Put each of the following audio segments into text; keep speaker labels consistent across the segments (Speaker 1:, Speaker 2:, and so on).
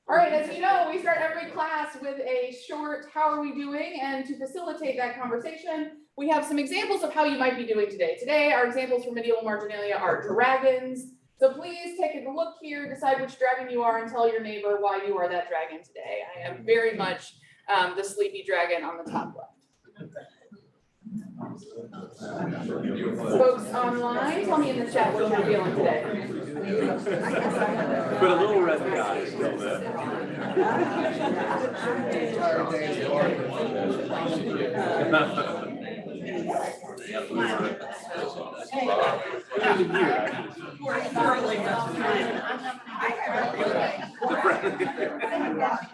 Speaker 1: All right, as you know, we start every class with a short, how are we doing? And to facilitate that conversation, we have some examples of how you might be doing today. Today, our examples for medieval marginalia are dragons. So please take a look here, decide which dragon you are, and tell your neighbor why you are that dragon today. I am very much the sleepy dragon on the top left. Folks online, tell me in the chat what you're feeling today.
Speaker 2: But a little red guy still there.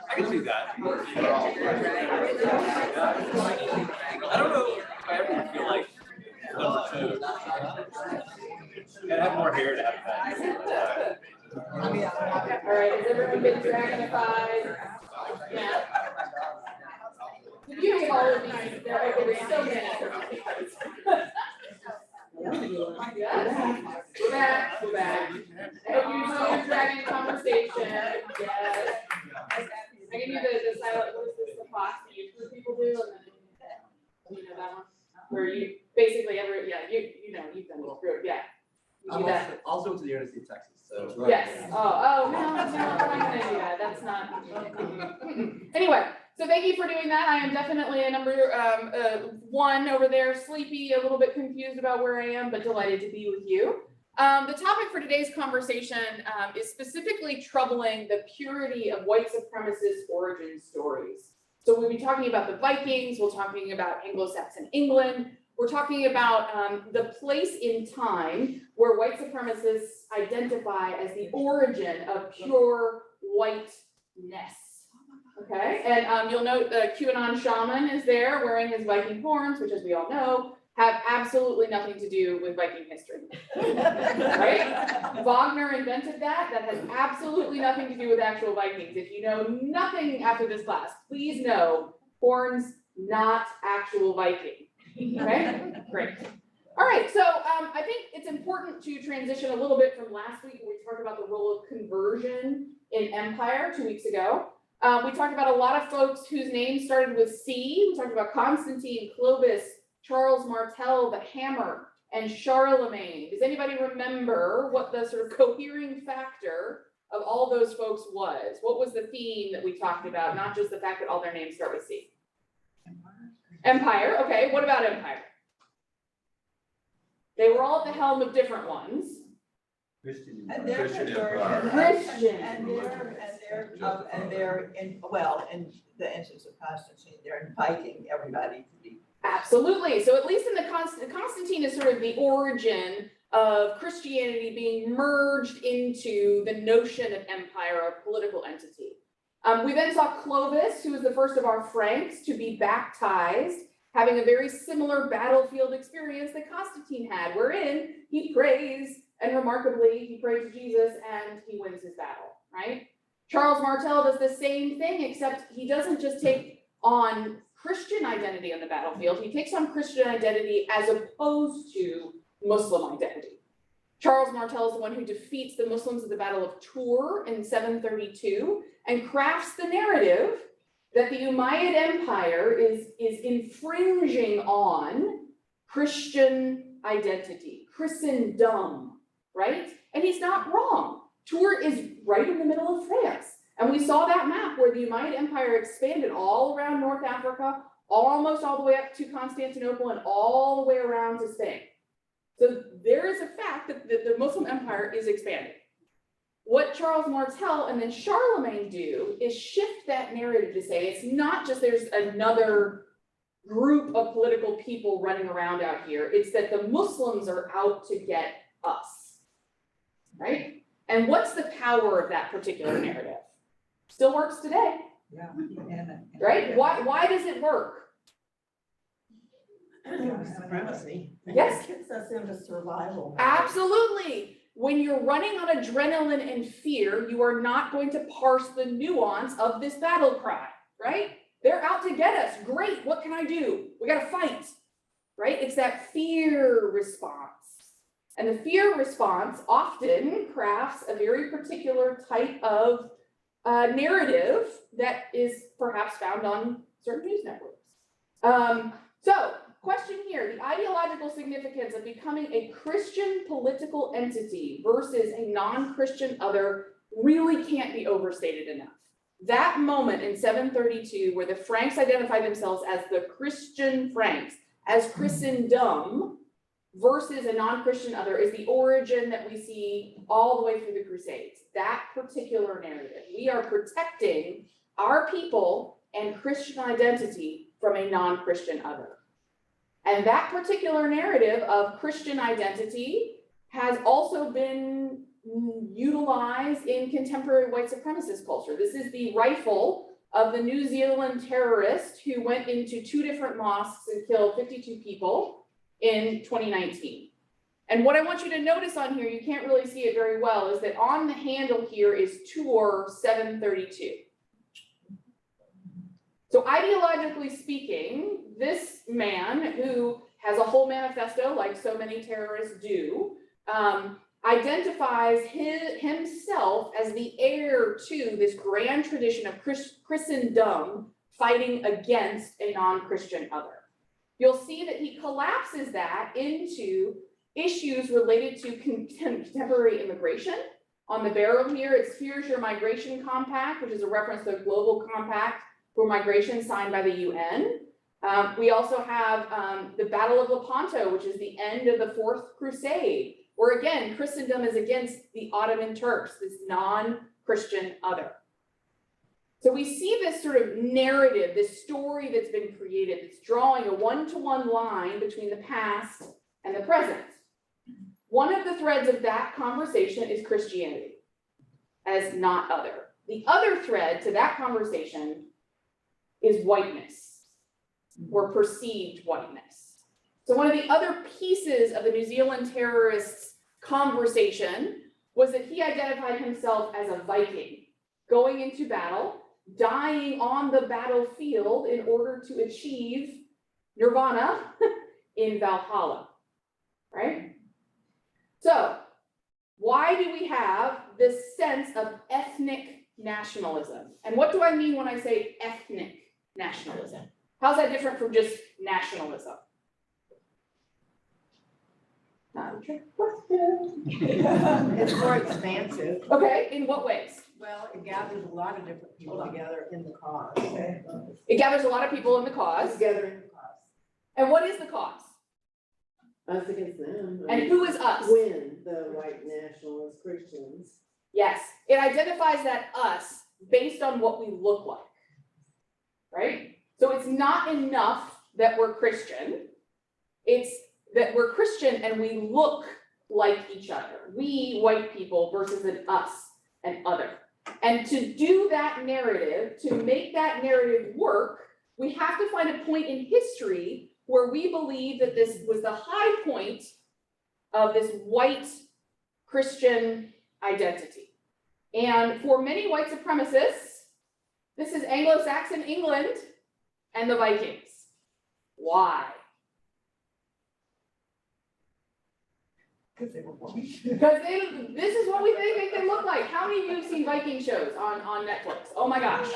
Speaker 2: I can see that. I don't know if I ever feel like number two. I'd have more hair to have that.
Speaker 1: All right, has everyone been dragonified? Yeah. The beauty of all of these, there are so many. Yes. We're back. We're back. I hope you enjoy your dragon conversation. Yes. I can do the silent, what is this, the fox that you people do, and then you know that one? Where you basically you know, you've done this group, yeah. You do that.
Speaker 3: Also to the University of Texas, so.
Speaker 1: Yes. Oh, no, we're not gonna do that. That's not. Anyway, so thank you for doing that. I am definitely a number one over there, sleepy, a little bit confused about where I am, but delighted to be with you. The topic for today's conversation is specifically troubling the purity of white supremacist origin stories. So we'll be talking about the Vikings, we're talking about Anglo-Saxon England, we're talking about the place in time where white supremacists identify as the origin of pure whiteness. Okay, and you'll note the QAnon shaman is there wearing his Viking horns, which, as we all know, have absolutely nothing to do with Viking history. Right? Wagner invented that. That has absolutely nothing to do with actual Vikings. If you know nothing after this class, please know horns, not actual Viking. Okay, great. All right, so I think it's important to transition a little bit from last week when we talked about the role of conversion in empire 2 weeks ago. We talked about a lot of folks whose names started with C. We talked about Constantine, Clovis, Charles Martel, the Hammer, and Charlemagne. Does anybody remember what the sort of cohering factor of all those folks was? What was the theme that we talked about, not just the fact that all their names start with C? Empire, okay, what about empire? They were all at the helm of different ones.
Speaker 3: Christian
Speaker 1: Christian.
Speaker 4: And they're in the instance of Constantine, they're inviting everybody to be.
Speaker 1: Absolutely. So at least in the Constantine is sort of the origin of Christianity being merged into the notion of empire, a political entity. We then saw Clovis, who was the first of our Franks to be baptized, having a very similar battlefield experience that Constantine had, wherein he prays, and remarkably, he prays to Jesus and he wins his battle, right? Charles Martel does the same thing, except he doesn't just take on Christian identity on the battlefield, he takes on Christian identity as opposed to Muslim identity. Charles Martel is the one who defeats the Muslims at the Battle of Tours in 732 and crafts the narrative that the Umayyad Empire is infringing on Christian identity, Christendom, right? And he's not wrong. Tours is right in the middle of France. And we saw that map where the Umayyad Empire expanded all around North Africa, almost all the way up to Constantinople and all the way around to Spain. So there is a fact that the Muslim Empire is expanding. What Charles Martel and then Charlemagne do is shift that narrative to say it's not just there's another group of political people running around out here, it's that the Muslims are out to get us, right? And what's the power of that particular narrative? Still works today,
Speaker 4: Yeah.
Speaker 1: right? Why does it work?
Speaker 4: Supremacy.
Speaker 1: Yes.
Speaker 4: It gets us into survival.
Speaker 1: Absolutely. When you're running on adrenaline and fear, you are not going to parse the nuance of this battle cry, right? They're out to get us. Great, what can I do? We gotta fight, right? It's that fear response. And the fear response often crafts a very particular type of narrative that is perhaps found on certain news networks. So, question here, the ideological significance of becoming a Christian political entity versus a non-Christian other really can't be overstated enough. That moment in 732 where the Franks identified themselves as the Christian Franks, as Christendom, versus a non-Christian other is the origin that we see all the way through the Crusades. That particular narrative. We are protecting our people and Christian identity from a non-Christian other. And that particular narrative of Christian identity has also been utilized in contemporary white supremacist culture. This is the rifle of the New Zealand terrorist who went into 2 different mosques and killed 52 people in 2019. And what I want you to notice on here, you can't really see it very well, is that on the handle here is Tour 732. So ideologically speaking, this man who has a whole manifesto like so many terrorists do, identifies himself as the heir to this grand tradition of Christendom fighting against a non-Christian other. You'll see that he collapses that into issues related to contemporary immigration. On the barrel here, it's Here's Your Migration Compact, which is a reference to a global compact for migration signed by the UN. We also have the Battle of Lepanto, which is the end of the Fourth Crusade, where again, Christendom is against the Ottoman Turks, this non-Christian other. So we see this sort of narrative, this story that's been created, it's drawing a one-to-one line between the past and the present. One of the threads of that conversation is Christianity as not other. The other thread to that conversation is whiteness, or perceived whiteness. So one of the other pieces of the New Zealand terrorists' conversation was that he identified himself as a Viking, going into battle, dying on the battlefield in order to achieve nirvana in Valhalla, right? So, why do we have this sense of ethnic nationalism? And what do I mean when I say ethnic nationalism? How's that different from just nationalism? Not a trick question.
Speaker 4: It's more expansive.
Speaker 1: Okay, in what ways?
Speaker 4: Well, it gathers a lot of different people together in the cause.
Speaker 1: It gathers a lot of people in the cause.
Speaker 4: Together in the cause.
Speaker 1: And what is the cause?
Speaker 5: Us against them.
Speaker 1: And who is us?
Speaker 5: When the white nationalist Christians.
Speaker 1: Yes, it identifies that us based on what we look like, right? So it's not enough that we're Christian. It's that we're Christian and we look like each other. We, white people, versus an us, an other. And to do that narrative, to make that narrative work, we have to find a point in history where we believe that this was the high point of this white Christian identity. And for many white supremacists, this is Anglo-Saxon England and the Vikings. Why?
Speaker 4: Because they were white.
Speaker 1: Because this is what we think they look like. How many of you have seen Viking shows on Netflix? Oh my gosh.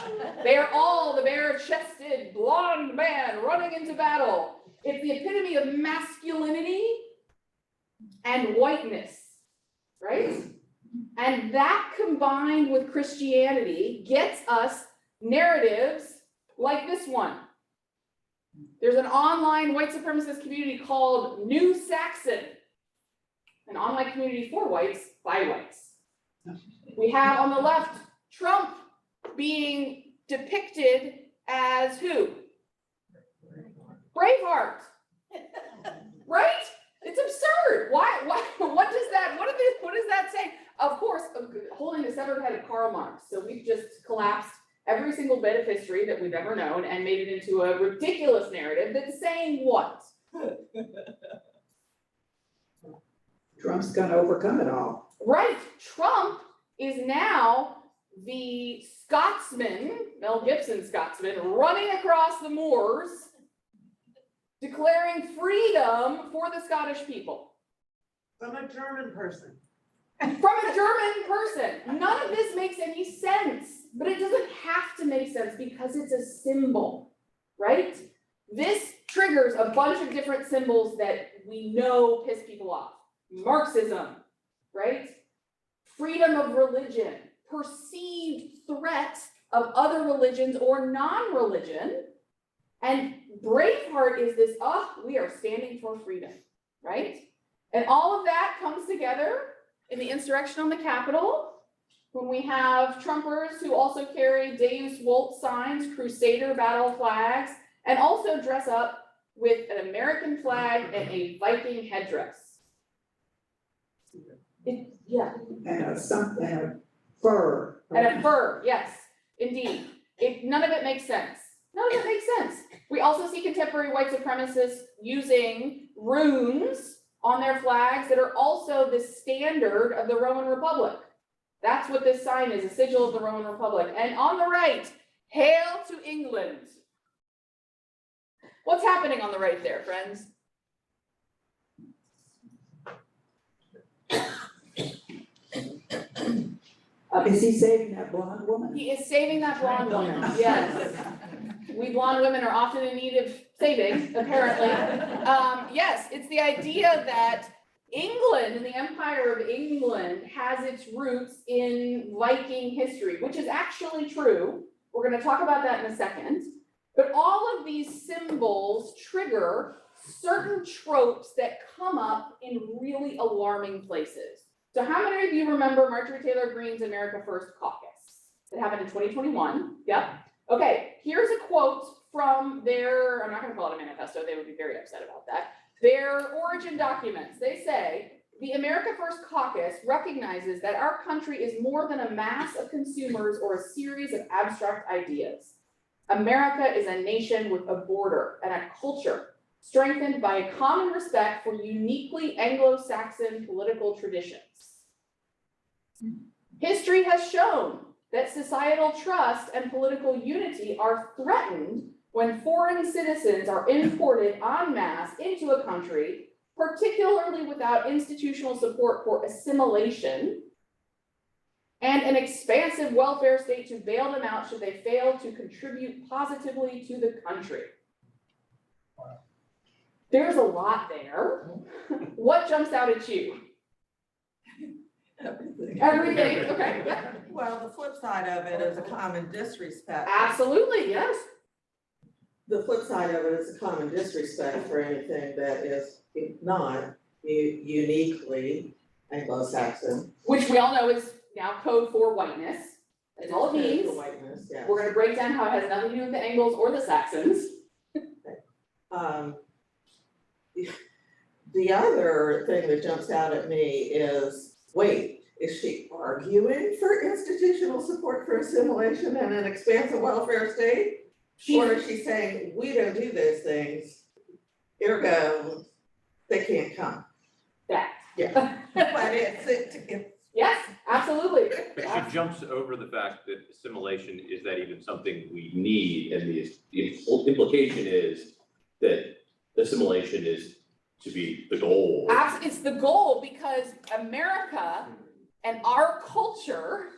Speaker 1: They are all the bare-chested, blonde man running into battle. It's the epitome of masculinity and whiteness, right? And that combined with Christianity gets us narratives like this one. There's an online white supremacist community called New Saxon, an online community for whites by whites. We have on the left Trump being depicted as who? Braveheart. Right? It's absurd. Why what does that say? Of course, holding the severed head of Karl Marx. So we've just collapsed every single bit of history that we've ever known and made it into a ridiculous narrative that's saying what?
Speaker 5: Trump's gonna overcome it all.
Speaker 1: Right. Trump is now the Scotsman, Mel Gibson Scotsman, running across the moors, declaring freedom for the Scottish people.
Speaker 5: From a German person.
Speaker 1: From a German person. None of this makes any sense. but it doesn't have to make sense because it's a symbol, right? This triggers a bunch of different symbols that we know piss people off. Marxism, right? Freedom of religion, perceived threat of other religions or non-religion. And Braveheart is this, we are standing for freedom, right? And all of that comes together in the insurrection on the Capitol, when we have Trumpers who also carry Deus Vult signs, Crusader battle flags, and also dress up with an American flag and a Viking headdress. And
Speaker 5: a fur.
Speaker 1: And a fur, yes, indeed. None of it makes sense. None of it makes sense. We also see contemporary white supremacists using runes on their flags that are also the standard of the Roman Republic. That's what this sign is, a sigil of the Roman Republic. And on the right, hail to England. What's happening on the right there, friends?
Speaker 5: Is he saving that blonde woman?
Speaker 1: He is saving that blonde woman, yes. We blonde women are often in need of saving, apparently. Yes, it's the idea that England and the Empire of England has its roots in Viking history, which is actually true. We're going to talk about that in a second. But all of these symbols trigger certain tropes that come up in really alarming places. So how many of you remember Marjorie Taylor Greene's America First caucus? It happened in 2021. Yep. Okay, here's a quote from their, I'm not going to call it a manifesto, they would be very upset about that. Their origin documents. They say, the America First caucus recognizes that our country is more than a mass of consumers or a series of abstract ideas. America is a nation with a border and a culture strengthened by a common respect for uniquely Anglo-Saxon political traditions. History has shown that societal trust and political unity are threatened when foreign citizens are imported en masse into a country, particularly without institutional support for assimilation and an expansive welfare state to bail them out should they fail to contribute positively to the country.
Speaker 3: Wow.
Speaker 1: There's a lot there. What jumps out at you? Everything, okay, yeah.
Speaker 6: Well, the flip side of it is a common disrespect.
Speaker 1: Absolutely, yes.
Speaker 7: The flip side of it is a common disrespect for anything that is not uniquely Anglo-Saxon.
Speaker 1: Which we all know is now code for whiteness. That's all it means.
Speaker 7: For whiteness, yes.
Speaker 1: We're gonna break down how it has nothing to do with the Angles or the Saxons.
Speaker 7: The other thing that jumps out at me is, wait, is she arguing for institutional support for assimilation and an expansive welfare state? Or is she saying, we don't do those things, ergo, they can't come?
Speaker 1: That.
Speaker 7: Yeah.
Speaker 6: But it's
Speaker 1: Yes, absolutely.
Speaker 2: But she jumps over the fact that assimilation, is that even something we need? And the implication is that assimilation is to be the goal.
Speaker 1: It's the goal because America and our culture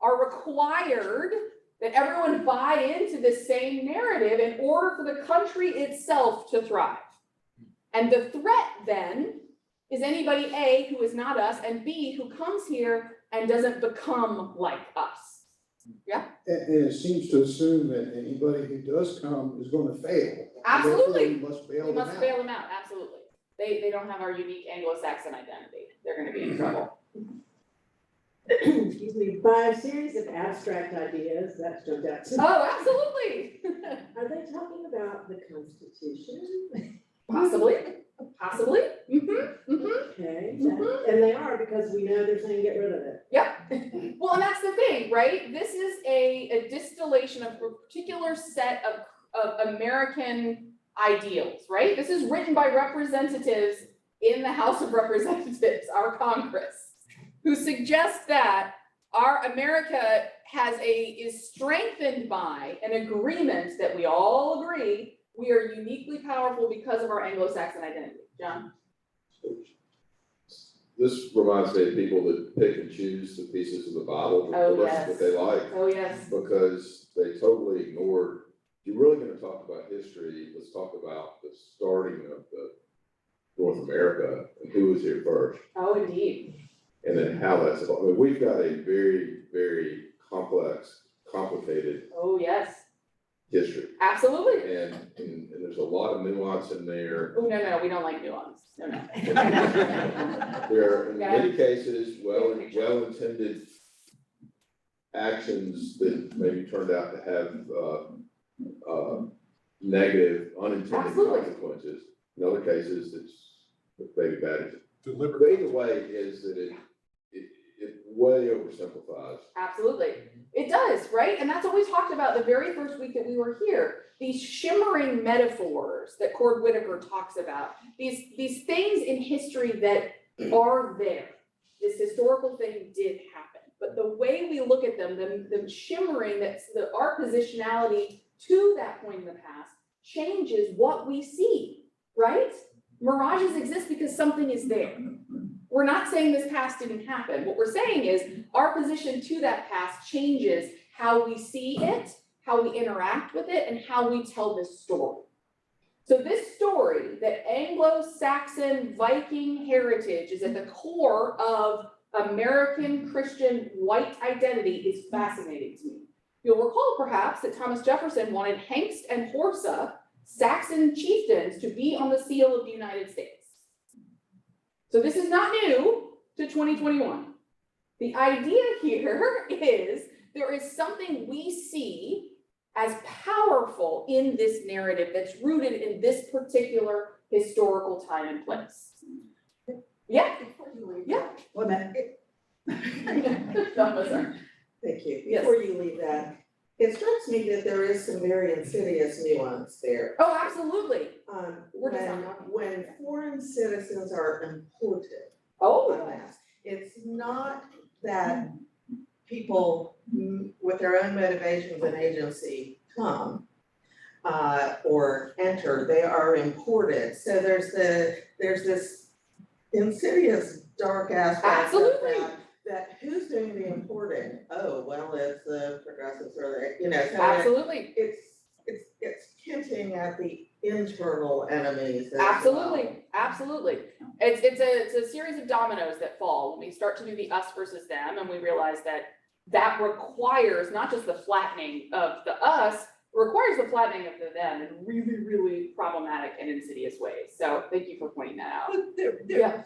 Speaker 1: are required that everyone buy into the same narrative in order for the country itself to thrive. And the threat then is anybody A, who is not us, and B, who comes here and doesn't become like us. Yeah?
Speaker 8: And it seems to assume that anybody who does come is going to fail.
Speaker 1: Absolutely.
Speaker 8: We must bail
Speaker 1: We
Speaker 8: them
Speaker 1: must
Speaker 8: out.
Speaker 1: bail them out, absolutely. They don't have our unique Anglo-Saxon identity. They're gonna be in trouble.
Speaker 9: Excuse me, by a series of abstract ideas, that's jumped out to me.
Speaker 1: Oh, absolutely.
Speaker 9: Are they talking about the Constitution?
Speaker 1: Possibly, possibly.
Speaker 9: Okay,
Speaker 1: Mhm.
Speaker 9: and they are because we know they're saying get rid of it.
Speaker 1: Yep. Well, and that's the thing, right? This is a distillation of a particular set of American ideals, right? This is written by representatives in the House of Representatives, our Congress, who suggest that our America is strengthened by an agreement that we all agree we are uniquely powerful because of our Anglo-Saxon identity. John?
Speaker 10: this reminds me of people that pick and choose the pieces of the Bible, the
Speaker 1: Oh,
Speaker 10: verses that they like,
Speaker 1: Oh, yes.
Speaker 10: because they totally ignored, if you're really gonna talk about history, let's talk about the starting of the North America and who was here first,
Speaker 1: Oh, indeed.
Speaker 10: and then how that's evolved. I mean, we've got a very, very complex, complicated
Speaker 1: Oh, yes.
Speaker 10: history,
Speaker 1: Absolutely.
Speaker 10: and there's a lot of nuance in there.
Speaker 1: Oh, no, we don't like nuance. No.
Speaker 10: There are, in
Speaker 1: Yeah.
Speaker 10: many cases, well-intended actions that maybe turned out to have, negative, unintended
Speaker 1: Absolutely.
Speaker 10: consequences. In other cases, it's maybe bad. But
Speaker 3: Deliberate.
Speaker 10: either way is that it way oversimplifies.
Speaker 1: Absolutely. It does, right? And that's what we talked about the very first week that we were here. These shimmering metaphors that Cord Whitaker talks about, these things in history that are there. This historical thing did happen. But the way we look at them, the shimmering, our positionality to that point in the past changes what we see, right? Mirages exist because something is there. We're not saying this past didn't happen. What we're saying is our position to that past changes how we see it, how we interact with it, and how we tell this story. So this story that Anglo-Saxon Viking heritage is at the core of American Christian white identity is fascinating to me. You'll recall perhaps that Thomas Jefferson wanted Hengst and Horsa, Saxon chieftains, to be on the seal of the United States. So this is not new to 2021. The idea here is there is something we see as powerful in this narrative that's rooted in this particular historical time and place. Yeah. Yeah.
Speaker 7: Well,
Speaker 1: Sorry.
Speaker 7: thank you.
Speaker 1: Yes.
Speaker 7: Before you leave that, it strikes me that there is some very insidious nuance there.
Speaker 1: Oh, absolutely. We're just
Speaker 7: When,
Speaker 1: not talking.
Speaker 7: when foreign citizens are imported
Speaker 1: Oh,
Speaker 7: en masse, it's not that people with their own motivations and agency come or enter, they are imported. So there's this insidious dark aspect of
Speaker 1: absolutely.
Speaker 7: that who's doing the importing? Oh, well, it's the progressives or the, so
Speaker 1: Absolutely.
Speaker 7: it's hinting at the internal enemies as
Speaker 1: Absolutely.
Speaker 7: well.
Speaker 1: Absolutely. It's a series of dominoes that fall when we start to do the us versus them, and we realize that requires not just the flattening of the us, it requires the flattening of the them in really, really problematic and insidious ways. So thank you for pointing that out.
Speaker 4: But
Speaker 1: Yeah.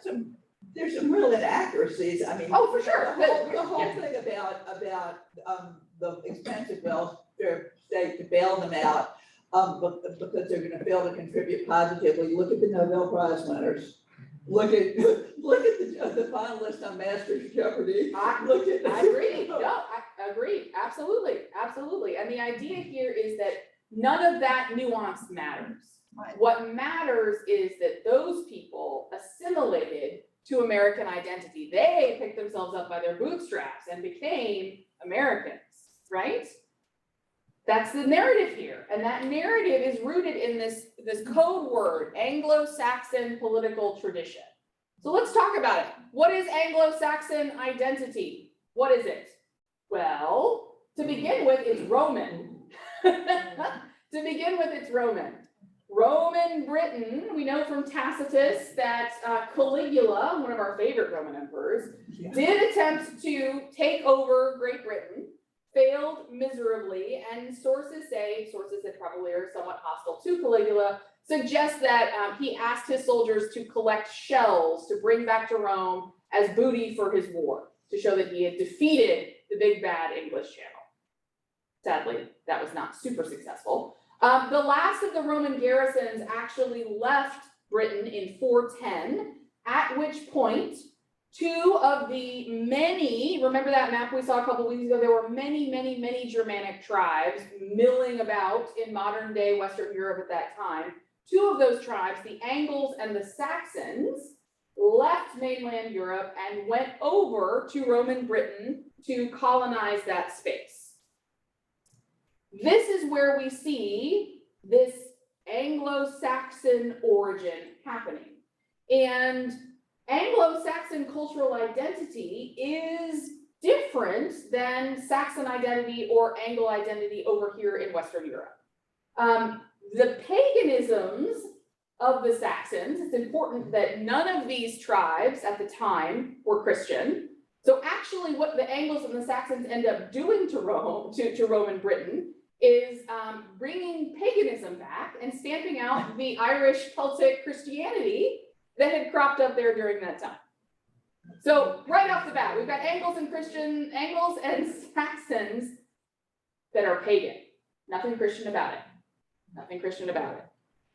Speaker 4: there's some real inaccuracies, I mean.
Speaker 1: Oh, for sure.
Speaker 4: The whole thing about the expensive welfare state to bail them out, because they're gonna fail to contribute positively. Look at the Nobel Prize winners. Look at the finalists on Master's Jeopardy.
Speaker 1: I agree. No, I agree. Absolutely. And the idea here is that none of that nuance matters.
Speaker 4: Right.
Speaker 1: What matters is that those people assimilated to American identity. They picked themselves up by their bootstraps and became Americans, right? That's the narrative here. And that narrative is rooted in this code word, Anglo-Saxon political tradition. So let's talk about it. What is Anglo-Saxon identity? What is it? Well, to begin with, it's Roman. It's Roman. Roman Britain, we know from Tacitus that Caligula, one of our favorite Roman emperors, did attempt to take over Great Britain, failed miserably, and sources that probably are somewhat hostile to Caligula, suggest that he asked his soldiers to collect shells to bring back to Rome as booty for his war, to show that he had defeated the big bad English channel. Sadly, that was not super successful. The last of the Roman garrisons actually left Britain in 410, at which point two of the many, remember that map we saw a couple weeks ago, there were many Germanic tribes milling about in modern day Western Europe at that time. Two of those tribes, the Angles and the Saxons, left mainland Europe and went over to Roman Britain to colonize that space. This is where we see this Anglo-Saxon origin happening. And Anglo-Saxon cultural identity is different than Saxon identity or Anglo identity over here in Western Europe. The paganisms of the Saxons, it's important that none of these tribes at the time were Christian. So actually what the Anglos and the Saxons end up doing to Rome, to Roman Britain, is bringing paganism back and stamping out the Irish Celtic Christianity that had cropped up there during that time. So right off the bat, we've got Anglos and Saxons that are pagan. Nothing Christian about it. Nothing Christian about it.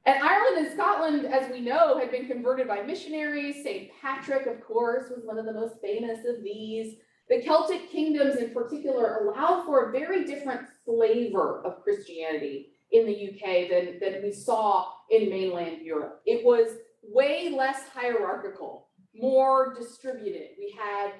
Speaker 1: And Ireland and Scotland, as we know, had been converted by missionaries. St. Patrick, of course, was one of the most famous of these. The Celtic kingdoms in particular allowed for a very different flavor of Christianity in the UK than we saw in mainland Europe. It was way less hierarchical, more distributed. We had,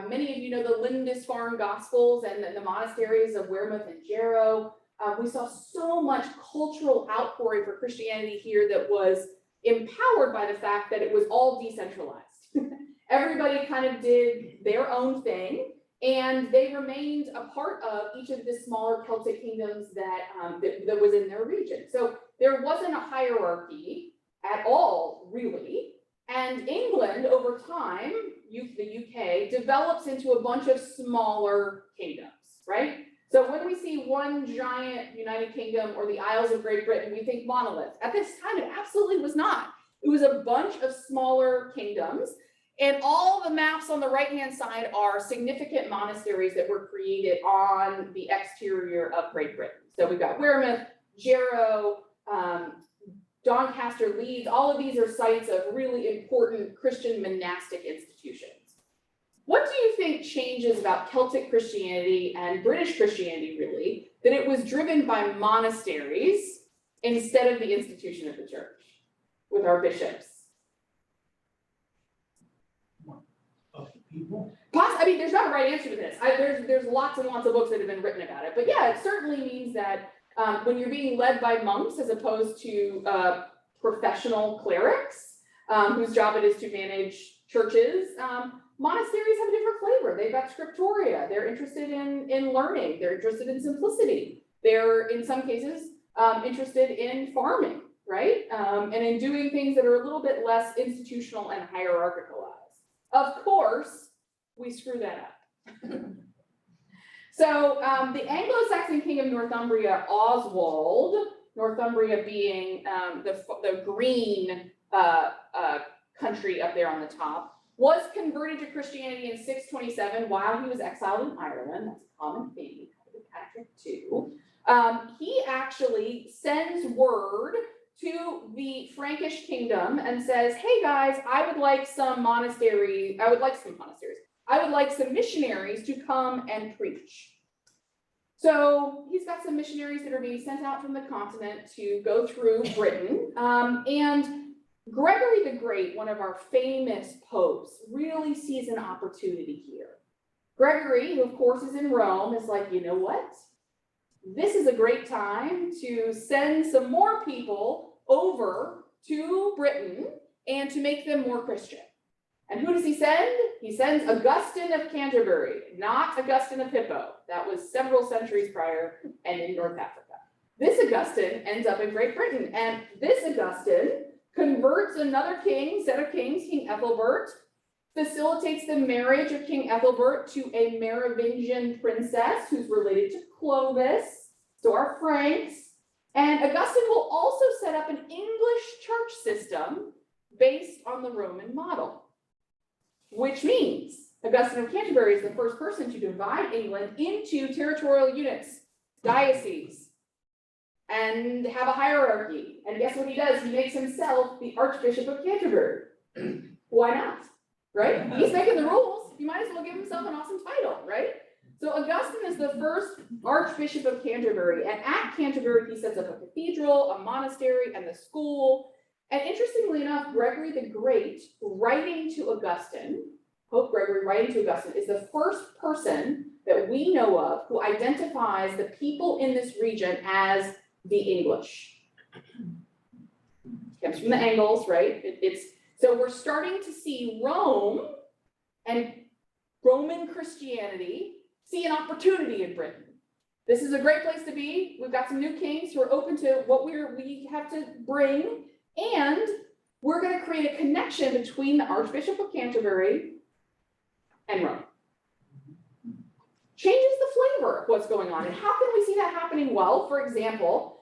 Speaker 1: many of you know the Lindisfarne Gospels and the monasteries of Wearmouth and Jarrow. We saw so much cultural outpouring for Christianity here that was empowered by the fact that it was all decentralized. Everybody kind of did their own thing, and they remained a part of each of the smaller Celtic kingdoms that was in their region. So there wasn't a hierarchy at all, really. And England, over time, the UK, develops into a bunch of smaller kingdoms, right? So when we see one giant United Kingdom or the Isles of Great Britain, we think monolith. At this time, it absolutely was not. It was a bunch of smaller kingdoms. And all the maps on the right-hand side are significant monasteries that were created on the exterior of Great Britain. So we've got Wearmouth, Jarrow, Doncaster, Leeds. All of these are sites of really important Christian monastic institutions. What do you think changes about Celtic Christianity and British Christianity, really, that it was driven by monasteries instead of the institution of the church with our bishops?
Speaker 3: People?
Speaker 1: I mean, there's not a right answer to this. There's lots and lots of books that have been written about it. But yeah, it certainly means that when you're being led by monks as opposed to professional clerics whose job it is to manage churches, monasteries have a different flavor. They've got scriptoria. They're interested in learning. They're interested in simplicity. They're, in some cases, interested in farming, right? And in doing things that are a little bit less institutional and hierarchicalized. Of course, we screw that up. So the Anglo-Saxon king of Northumbria, Oswald, Northumbria being the green country up there on the top, was converted to Christianity in 627 while he was exiled in Ireland. That's a common theme, Patrick too. He actually sends word to the Frankish kingdom and says, hey guys, I would like some missionaries to come and preach. So he's got some missionaries that are being sent out from the continent to go through Britain. And Gregory the Great, one of our famous popes, really sees an opportunity here. Gregory, who of course is in Rome, is like, you know what? This is a great time to send some more people over to Britain and to make them more Christian. And who does he send? He sends Augustine of Canterbury, not Augustine of Hippo. That was several centuries prior and in North Africa. This Augustine ends up in Great Britain, and this Augustine converts another set of kings, King Ethelbert, facilitates the marriage of King Ethelbert to a Merovingian princess who's related to Clovis, so our Franks. And Augustine will also set up an English church system based on the Roman model, which means Augustine of Canterbury is the first person to divide England into territorial units, dioceses, and have a hierarchy. And guess what he does? He makes himself the Archbishop of Canterbury. Why not? Right? He's making the rules. You might as well give himself an awesome title, right? So Augustine is the first Archbishop of Canterbury. And at Canterbury, he sets up a cathedral, a monastery, and the school. And interestingly enough, Gregory the Great, writing to Augustine, Pope Gregory writing to Augustine, is the first person that we know of who identifies the people in this region as the English. It comes from the Angles, right? So we're starting to see Rome and Roman Christianity see an opportunity in Britain. This is a great place to be. We've got some new kings who are open to what we have to bring, and we're going to create a connection between the Archbishop of Canterbury and Rome. Changes the flavor of what's going on. And how can we see that happening? Well, for example,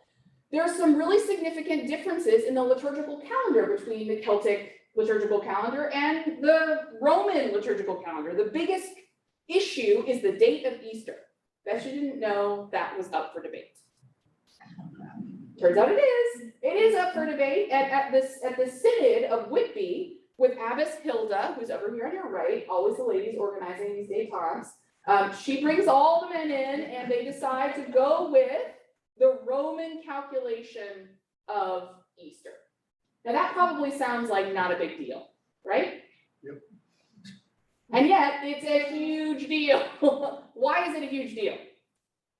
Speaker 1: there are some really significant differences in the liturgical calendar between the Celtic liturgical calendar and the Roman liturgical calendar. The biggest issue is the date of Easter. Bet you didn't know that was up for debate. Turns out it is. It is up for debate at the Synod of Whitby with Abbess Hilda, who's over here on your right, always the ladies organizing these détentes. She brings all the men in and they decide to go with the Roman calculation of Easter. Now that probably sounds like not a big deal, right?
Speaker 3: Yep.
Speaker 1: And yet it's a huge deal. Why is it a huge deal?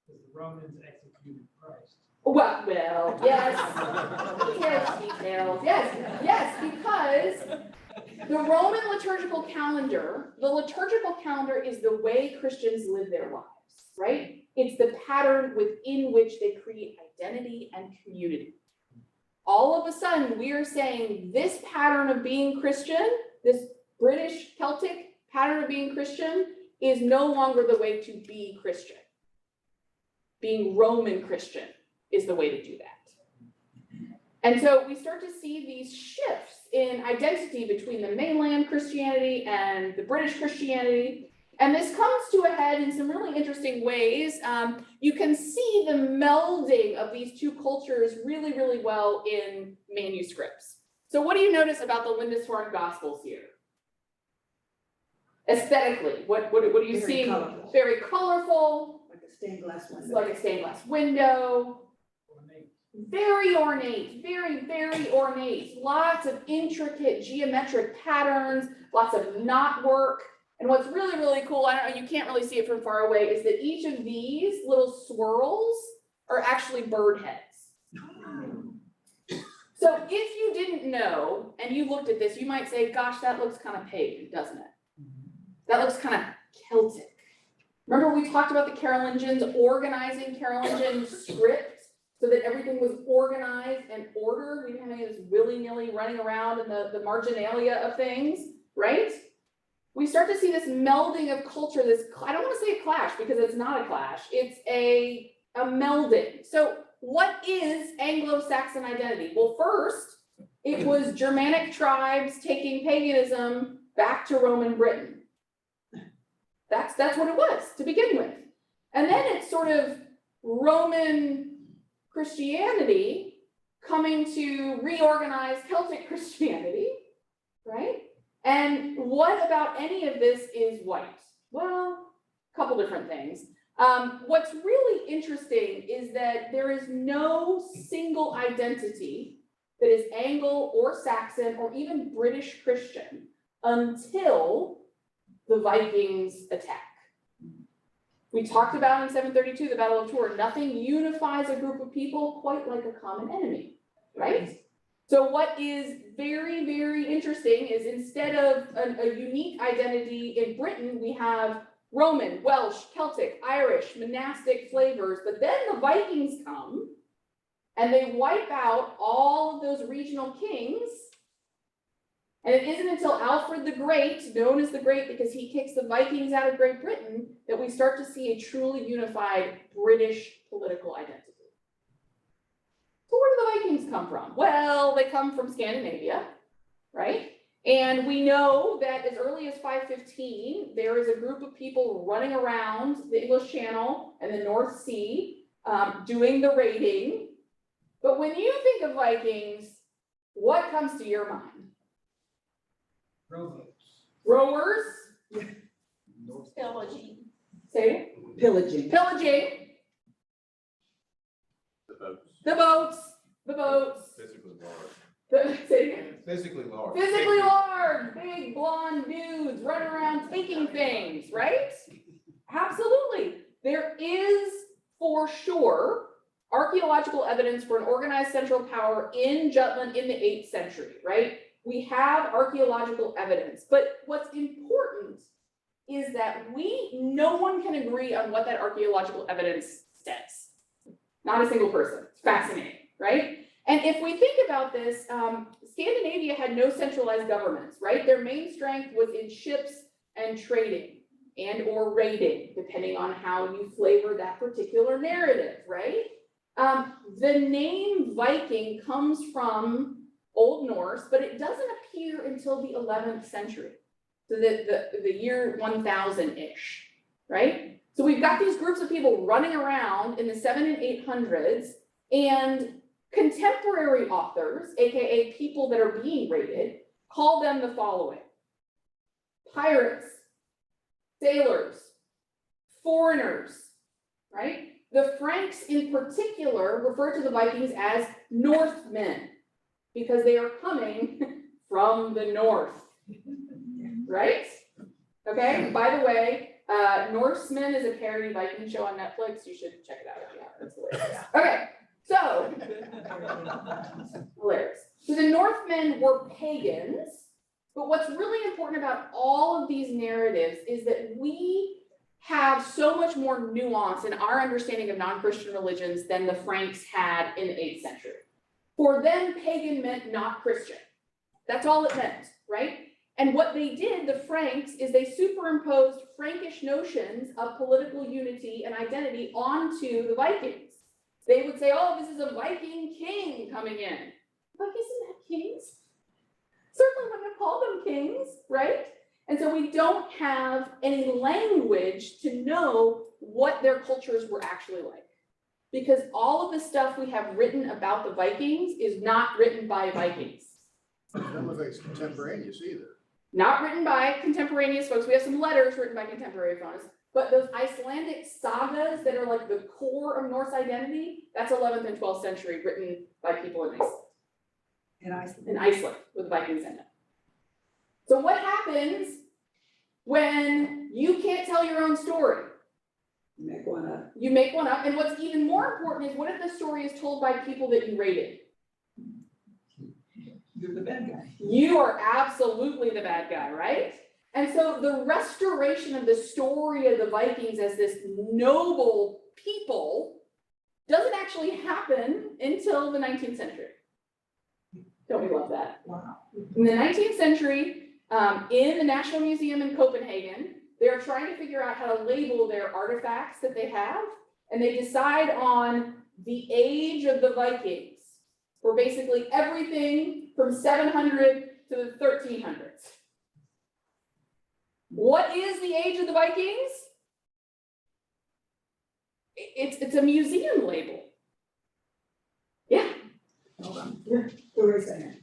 Speaker 3: Because the Romans executed Christ.
Speaker 1: Well, yes. Yes, details. Yes, because the Roman liturgical calendar, is the way Christians live their lives, right? It's the pattern within which they create identity and community. All of a sudden, we are saying this pattern of being Christian, this British Celtic pattern of being Christian, is no longer the way to be Christian. Being Roman Christian is the way to do that. And so we start to see these shifts in identity between the mainland Christianity and the British Christianity. And this comes to a head in some really interesting ways. You can see the melding of these two cultures really, really well in manuscripts. So what do you notice about the Lindisfarne Gospels here? Aesthetically, what do you see?
Speaker 5: Colorful.
Speaker 1: Very colorful.
Speaker 5: Like a stained glass
Speaker 1: It's
Speaker 5: window.
Speaker 1: like a stained glass window. Very ornate, very, very ornate. Lots of intricate geometric patterns, lots of knot work. And what's really, really cool, I don't know, you can't really see it from far away, is that each of these little swirls are actually bird heads. So if you didn't know, and you looked at this, you might say, gosh, that looks kind of pagan, doesn't it? That looks kind of Celtic. Remember we talked about the Carolingians organizing Carolingian script so that everything was organized and ordered. We didn't have any of this willy-nilly running around in the marginalia of things, right? We start to see this melding of culture, this, I don't want to say a clash because it's not a clash, it's a melding. So what is Anglo-Saxon identity? Well, first, it was Germanic tribes taking paganism back to Roman Britain. That's what it was to begin with. And then it's sort of Roman Christianity coming to reorganize Celtic Christianity, right? And what about any of this is white? Well, a couple different things. What's really interesting is that there is no single identity that is Anglo or Saxon or even British Christian until the Vikings attack. We talked about in 732, the Battle of Tours, nothing unifies a group of people quite like a common enemy, right? So what is very, very interesting is instead of a unique identity in Britain, we have Roman, Welsh, Celtic, Irish, monastic flavors, but then the Vikings come and they wipe out all of those regional kings. And it isn't until Alfred the Great, known as the Great because he kicks the Vikings out of Great Britain, that we start to see a truly unified British political identity. So where do the Vikings come from? Well, they come from Scandinavia, right? And we know that as early as 515, there is a group of people running around the English Channel and the North Sea doing the raiding. But when you think of Vikings, what comes to your mind? Rowers.
Speaker 6: Pillaging.
Speaker 1: Say it.
Speaker 5: Pillaging.
Speaker 1: Pillaging.
Speaker 2: The boats.
Speaker 1: The boats.
Speaker 10: Physically large.
Speaker 1: Say it again.
Speaker 10: Physically large.
Speaker 1: Physically large, big blonde dudes running around taking things, right? Absolutely. There is for sure archaeological evidence for an organized central power in Jutland in the 8th century, right? We have archaeological evidence, but what's important is that no one can agree on what that archaeological evidence says. Not a single person. It's fascinating, right? And if we think about this, Scandinavia had no centralized governments, right? Their main strength was in ships and trading and or raiding, depending on how you flavor that particular narrative, right? The name Viking comes from Old Norse, but it doesn't appear until the 11th century. So the year 1000-ish, right? So we've got these groups of people running around in the 700s and 800s, and contemporary authors, AKA people that are being raided, call them the following: pirates, sailors, foreigners, right? The Franks in particular refer to the Vikings as Northmen because they are coming from the north, right? Okay, by the way, Norsemen is a parody Viking show on Netflix. You should check it out if you haven't. It's hilarious. Okay, so hilarious. So the Northmen were pagans, but what's really important about all of these narratives is that we have so much more nuance in our understanding of non-Christian religions than the Franks had in the 8th century. For them, pagan meant not Christian. That's all it meant, right? And what they did, the Franks, is they superimposed Frankish notions of political unity and identity onto the Vikings. They would say, oh, this is a Viking king coming in. Vikings didn't have kings. Certainly wouldn't have called them kings, right? And so we don't have any language to know what their cultures were actually like. Because all of the stuff we have written about the Vikings is not written by Vikings.
Speaker 8: None of it's contemporaneous either.
Speaker 1: Not written by contemporaneous folks. We have some letters written by contemporary folks, but those Icelandic sagas that are like the core of Norse identity, that's 11th and 12th century, written by people in Iceland. In Iceland, with Vikings in it. So what happens when you can't tell your own story?
Speaker 5: Make one up.
Speaker 1: You make one up, and what's even more important is, what if the story is told by people that you raided?
Speaker 4: You're the bad guy.
Speaker 1: You are absolutely the bad guy, right? And so the restoration of the story of the Vikings as this noble people doesn't actually happen until the 19th century. Don't we love that?
Speaker 4: Wow.
Speaker 1: In the 19th century, in the National Museum in Copenhagen, they're trying to figure out how to label their artifacts that they have, and they decide on the age of the Vikings for basically everything from 700 to the 1300s. What is the age of the Vikings? It's a museum label. Yeah.
Speaker 5: Hold on. Who is that?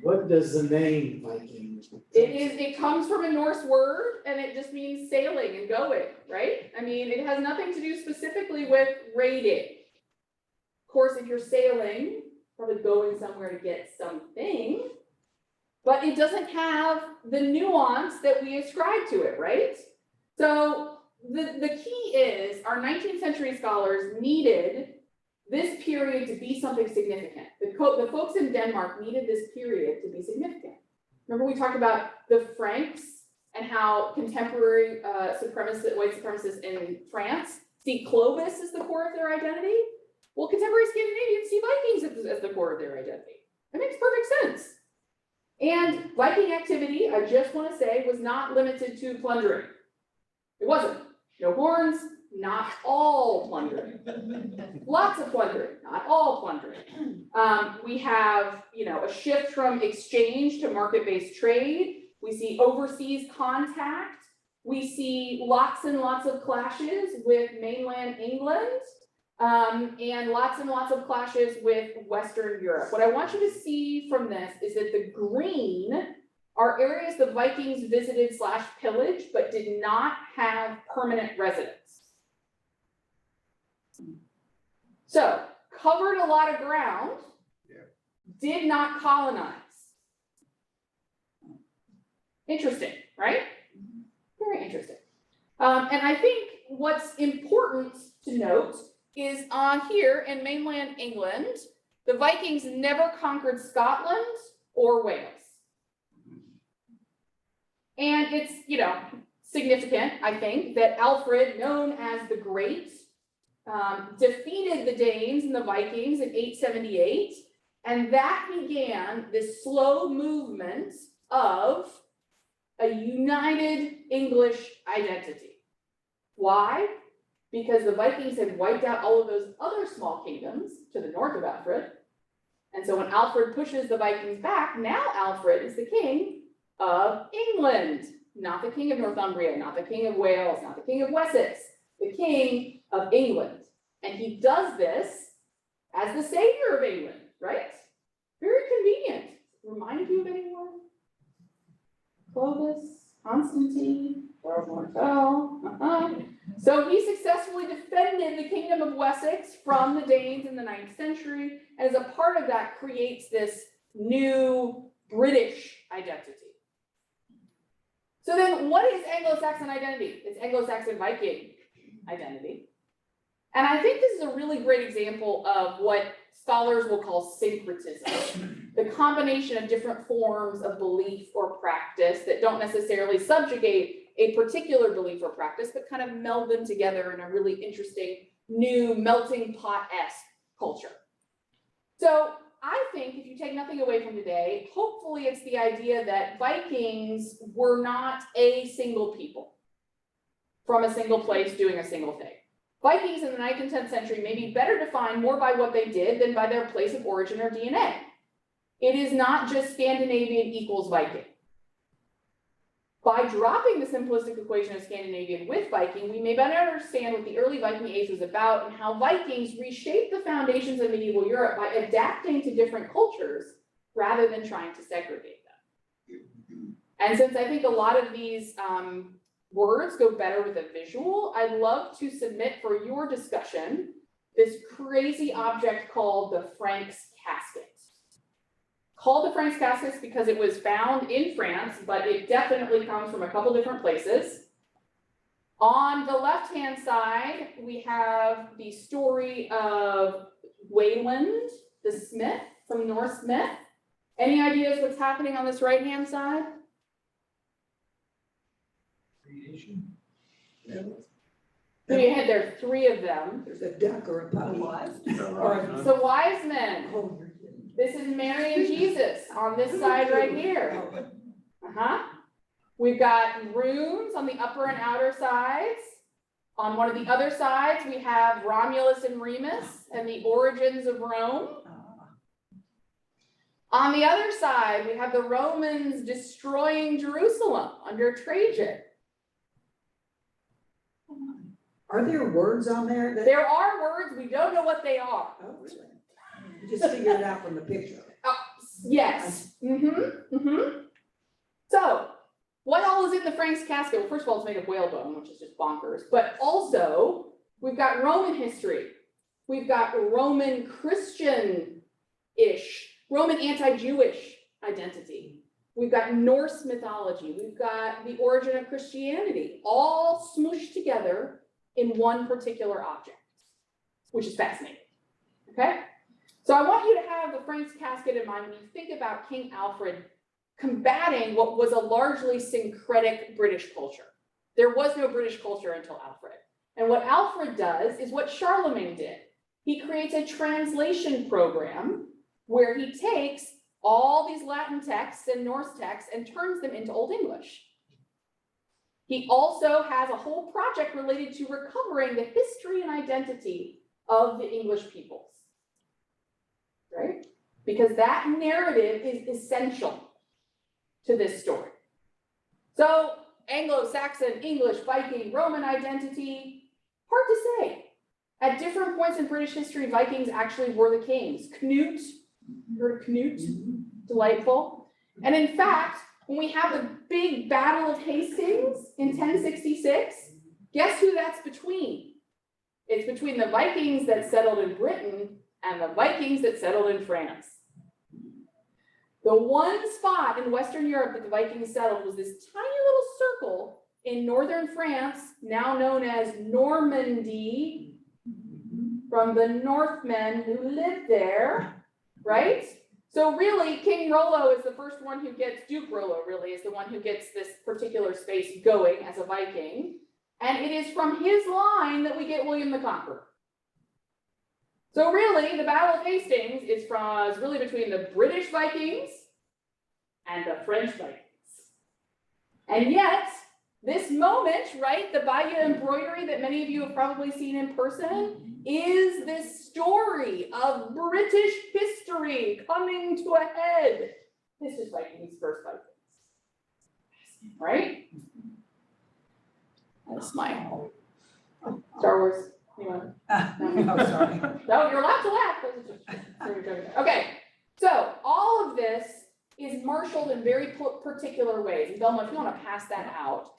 Speaker 3: What does the name Viking?
Speaker 1: It comes from a Norse word, and it just means sailing and going, right? I mean, it has nothing to do specifically with raiding. Of course, if you're sailing, probably going somewhere to get something, but it doesn't have the nuance that we ascribe to it, right? So the key is, our 19th century scholars needed this period to be something significant. The folks in Denmark needed this period to be significant. Remember we talked about the Franks and how contemporary white supremacists in France see Clovis as the core of their identity? Well, contemporary Scandinavians see Vikings as the core of their identity. That makes perfect sense. And Viking activity, I just want to say, was not limited to plundering. It wasn't. No horns, not all plundering. Lots of plundering, not all plundering. We have, a shift from exchange to market-based trade. We see overseas contact. We see lots and lots of clashes with mainland England, and lots of clashes with Western Europe. What I want you to see from this is that the green are areas the Vikings visited / pillaged, but did not have permanent residence. So, covered a lot of ground, did not colonize. Interesting, right? Very interesting. And I think what's important to note is here in mainland England, the Vikings never conquered Scotland or Wales. And it's, significant, I think, that Alfred, known as the Great, defeated the Danes and the Vikings in 878, and that began this slow movement of a united English identity. Why? Because the Vikings had wiped out all of those other small kingdoms to the north of Alfred. And so when Alfred pushes the Vikings back, now Alfred is the king of England, not the king of Northumbria, not the king of Wales, not the king of Wessex, the king of England. And he does this as the savior of England, right? Very convenient. Remind you of anyone? Clovis, Constantine, Charles Martel. So he successfully defended the kingdom of Wessex from the Danes in the 9th century, and as a part of that creates this new British identity. So then what is Anglo-Saxon identity? It's Anglo-Saxon Viking identity. And I think this is a really great example of what scholars will call syncretism, the combination of different forms of belief or practice that don't necessarily subjugate a particular belief or practice, but kind of meld them together in a really interesting new melting pot-esque culture. So I think if you take nothing away from today, hopefully it's the idea that Vikings were not a single people from a single place doing a single thing. Vikings in the 9th and 10th century may be better defined more by what they did than by their place of origin or DNA. It is not just Scandinavian equals Viking. By dropping the simplistic equation of Scandinavian with Viking, we may better understand what the early Viking age was about and how Vikings reshaped the foundations of medieval Europe by adapting to different cultures rather than trying to segregate them. And since I think a lot of these words go better with a visual, I'd love to submit for your discussion this crazy object called the Franks casket. Called the Franks casket because it was found in France, but it definitely comes from a couple different places. On the left-hand side, we have the story of Wayland the Smith from Norse myth. Any ideas what's happening on this right-hand side?
Speaker 5: Creation.
Speaker 1: So you had there are 3 of them.
Speaker 5: There's a duck or a puppy.
Speaker 1: So wise men.
Speaker 5: Oh, you're kidding.
Speaker 1: This is Mary and Jesus on this side right here. We've got runes on the upper and outer sides. On one of the other sides, we have Romulus and Remus and the origins of Rome. On the other side, we have the Romans destroying Jerusalem under Trajan.
Speaker 5: Are there words on there that?
Speaker 1: There are words, we don't know what they are.
Speaker 5: Oh, really? You just figured it out from the picture.
Speaker 1: Yes. So, what all is in the Franks casket? Well, first of all, it's made of whalebone, which is just bonkers. But also, we've got Roman history. We've got Roman Christian-ish, Roman anti-Jewish identity. We've got Norse mythology. We've got the origin of Christianity, all smooshed together in one particular object, which is fascinating. Okay? So I want you to have the Franks casket in mind when you think about King Alfred combating what was a largely syncretic British culture. There was no British culture until Alfred. And what Alfred does is what Charlemagne did. He creates a translation program where he takes all these Latin texts and Norse texts and turns them into Old English. He also has a whole project related to recovering the history and identity of the English peoples. Right? Because that narrative is essential to this story. So Anglo-Saxon, English, Viking, Roman identity, hard to say. At different points in British history, Vikings actually were the kings. Knut, you heard of Knut? Delightful. And in fact, when we have the big Battle of Hastings in 1066, guess who that's between? It's between the Vikings that settled in Britain and the Vikings that settled in France. The one spot in Western Europe that the Vikings settled was this tiny little circle in northern France, now known as Normandy, from the Northmen who lived there, right? So really, King Rollo is the first one who gets, Duke Rollo really is the one who gets this particular space going as a Viking. And it is from his line that we get William the Conqueror. So really, the Battle of Hastings is really between the British Vikings and the French Vikings. And yet, this moment, right, the Bayeux embroidery that many of you have probably seen in person, is this story of British history coming to a head. This is Vikings versus Vikings, right? That's my Star Wars. Anyone?
Speaker 6: Oh, sorry.
Speaker 1: No, you're allowed to laugh. Okay, so all of this is marshaled in very particular ways. And Velma, if you want to pass that out.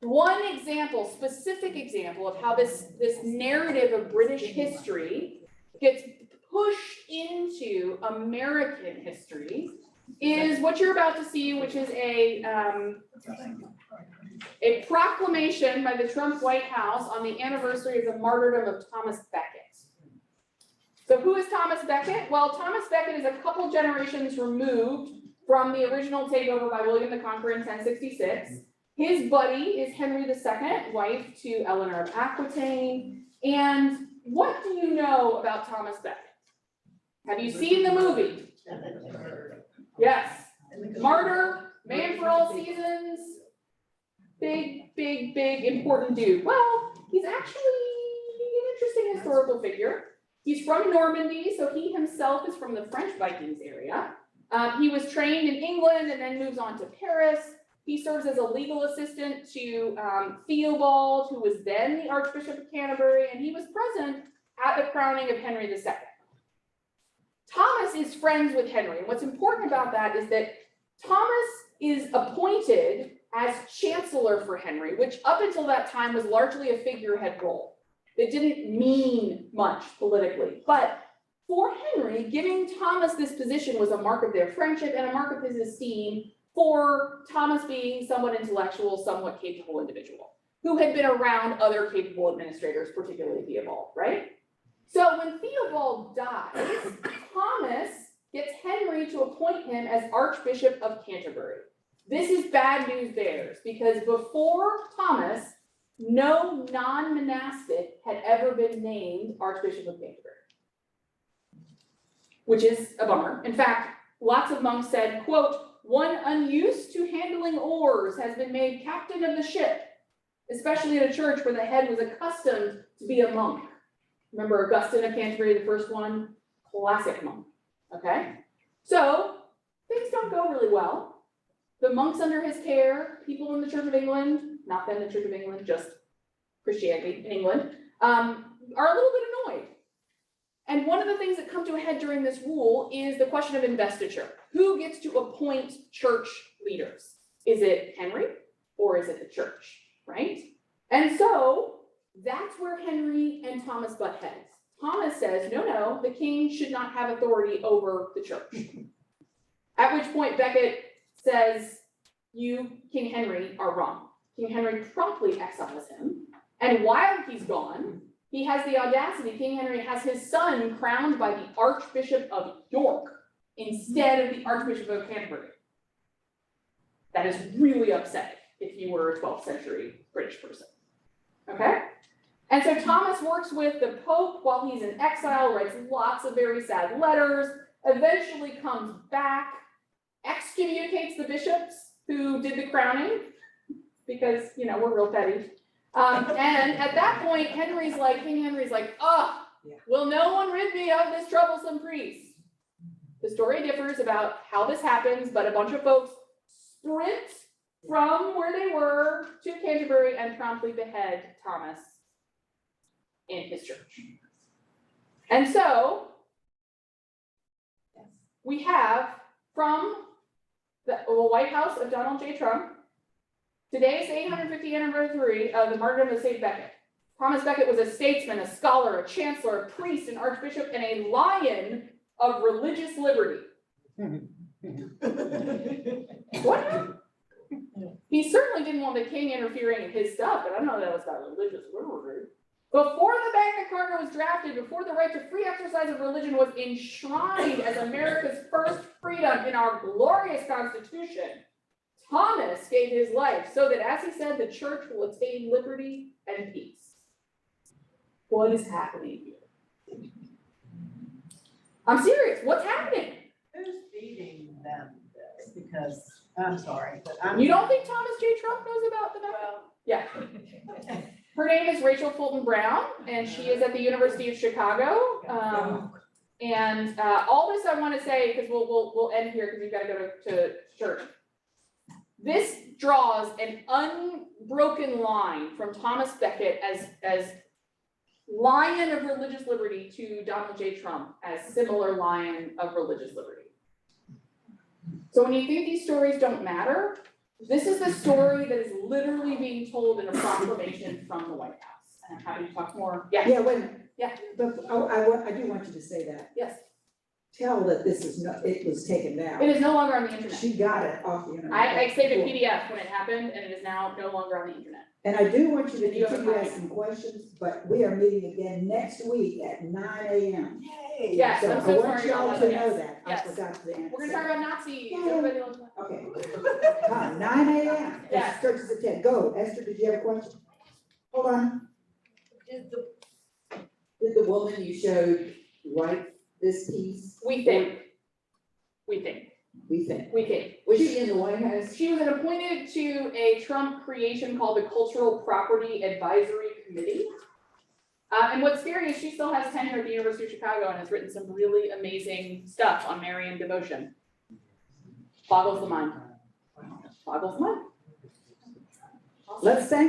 Speaker 1: One example, specific example of how this narrative of British history gets pushed into American history is what you're about to see, which is a proclamation by the Trump White House on the anniversary of the martyrdom of Thomas Becket. So who is Thomas Becket? Well, Thomas Becket is a couple generations removed from the original takeover by William the Conqueror in 1066. His buddy is Henry II, wife to Eleanor of Aquitaine. And what do you know about Thomas Becket? Have you seen the movie? Yes. Martyr, man for all seasons. Big, important dude. Well, he's actually an interesting historical figure. He's from Normandy, so he himself is from the French Vikings area. He was trained in England and then moves on to Paris. He serves as a legal assistant to Theobald, who was then the Archbishop of Canterbury, and he was present at the crowning of Henry II. Thomas is friends with Henry, and what's important about that is that Thomas is appointed as chancellor for Henry, which up until that time was largely a figurehead role. It didn't mean much politically, but for Henry, giving Thomas this position was a mark of their friendship and a mark of his esteem for Thomas being somewhat intellectual, somewhat capable individual, who had been around other capable administrators, particularly Theobald, right? So when Theobald dies, Thomas gets Henry to appoint him as Archbishop of Canterbury. This is bad news bears, because before Thomas, no non-monastic had ever been named Archbishop of Canterbury, which is a bummer. In fact, lots of monks said, quote, "One unused to handling oars has been made captain of the ship, especially at a church where the head was accustomed to be a monk." Remember Augustine of Canterbury, the first one? Classic monk, okay? So things don't go really well. The monks under his care, people in the Church of England, not then the Church of England, just Christianity in England, are a little bit annoyed. And one of the things that come to a head during this rule is the question of investiture. Who gets to appoint church leaders? Is it Henry or is it the church, right? And so that's where Henry and Thomas butt heads. Thomas says, no, the king should not have authority over the church. At which point Becket says, you, King Henry, are wrong. King Henry promptly exiles him. And while he's gone, he has the audacity, King Henry has his son crowned by the Archbishop of York instead of the Archbishop of Canterbury. That is really upsetting if you were a 12th century British person, okay? And so Thomas works with the Pope while he's in exile, writes lots of very sad letters, eventually comes back, excommunicates the bishops who did the crowning, because, we're real petty. And at that point, King Henry's like, will no one rid me of this troublesome priest? The story differs about how this happens, but a bunch of folks sprint from where they were to Canterbury and promptly behead Thomas in his church. And so we have from the White House of Donald J. Trump, today is the 850th anniversary of the martyrdom of St. Becket. Thomas Becket was a statesman, a scholar, a chancellor, a priest, an archbishop, and a lion of religious liberty. What? He certainly didn't want the king interfering in his stuff, but I don't know that was about religious liberty. Before the Magna Carta was drafted, before the right to free exercise of religion was enshrined as America's first freedom in our glorious Constitution, Thomas gave his life so that, as he said, the church will attain liberty and peace. What is happening here? I'm serious. What's happening?
Speaker 9: Who's feeding them this? Because, I'm sorry, but I'm.
Speaker 1: You don't think Thomas J. Trump knows about the Magna? Yeah. Her name is Rachel Fulton Brown, and she is at the University of Chicago. And all this I want to say, because we'll end here because we've got to go to church. This draws an unbroken line from Thomas Becket as lion of religious liberty to Donald J. Trump as similar lion of religious liberty. So when you think these stories don't matter, this is the story that is literally being told in a proclamation from the White House. And I'm happy to talk more. Yeah.
Speaker 5: Yeah, wait a minute.
Speaker 1: Yeah.
Speaker 5: But I do want you to say that.
Speaker 1: Yes.
Speaker 5: Tell that this is not, it was taken down.
Speaker 1: It is no longer on the internet.
Speaker 5: She got it off the internet.
Speaker 1: I saved a PDF when it happened, and it is now no longer on the internet.
Speaker 5: And I do want you to
Speaker 1: And you have a
Speaker 5: continue
Speaker 1: copy.
Speaker 5: asking questions, but we are meeting again next week at 9 a.m.
Speaker 6: Yay.
Speaker 1: Yes,
Speaker 5: So
Speaker 1: I'm
Speaker 5: I
Speaker 1: so
Speaker 5: want
Speaker 1: sorry
Speaker 5: y'all
Speaker 1: about
Speaker 5: to
Speaker 1: that.
Speaker 5: know
Speaker 1: Yes.
Speaker 5: that. I
Speaker 1: Yes.
Speaker 5: forgot to answer.
Speaker 1: We're gonna talk about Nazis.
Speaker 5: Yeah.
Speaker 1: Everybody loves that.
Speaker 5: Okay. Come, 9 a.m.
Speaker 1: Yes.
Speaker 5: Church is at 10. Go, Esther, did you have a question? Hold on.
Speaker 11: Did the woman you showed write this piece?
Speaker 1: We think. We think.
Speaker 11: We think.
Speaker 1: We think.
Speaker 11: Was she in the White House?
Speaker 1: She was appointed to a Trump creation called the Cultural Property Advisory Committee. And what's scary is she still has tenure at the University of Chicago and has written some really amazing stuff on Marian devotion. Boggles the mind. Boggles the mind.
Speaker 5: Let's thank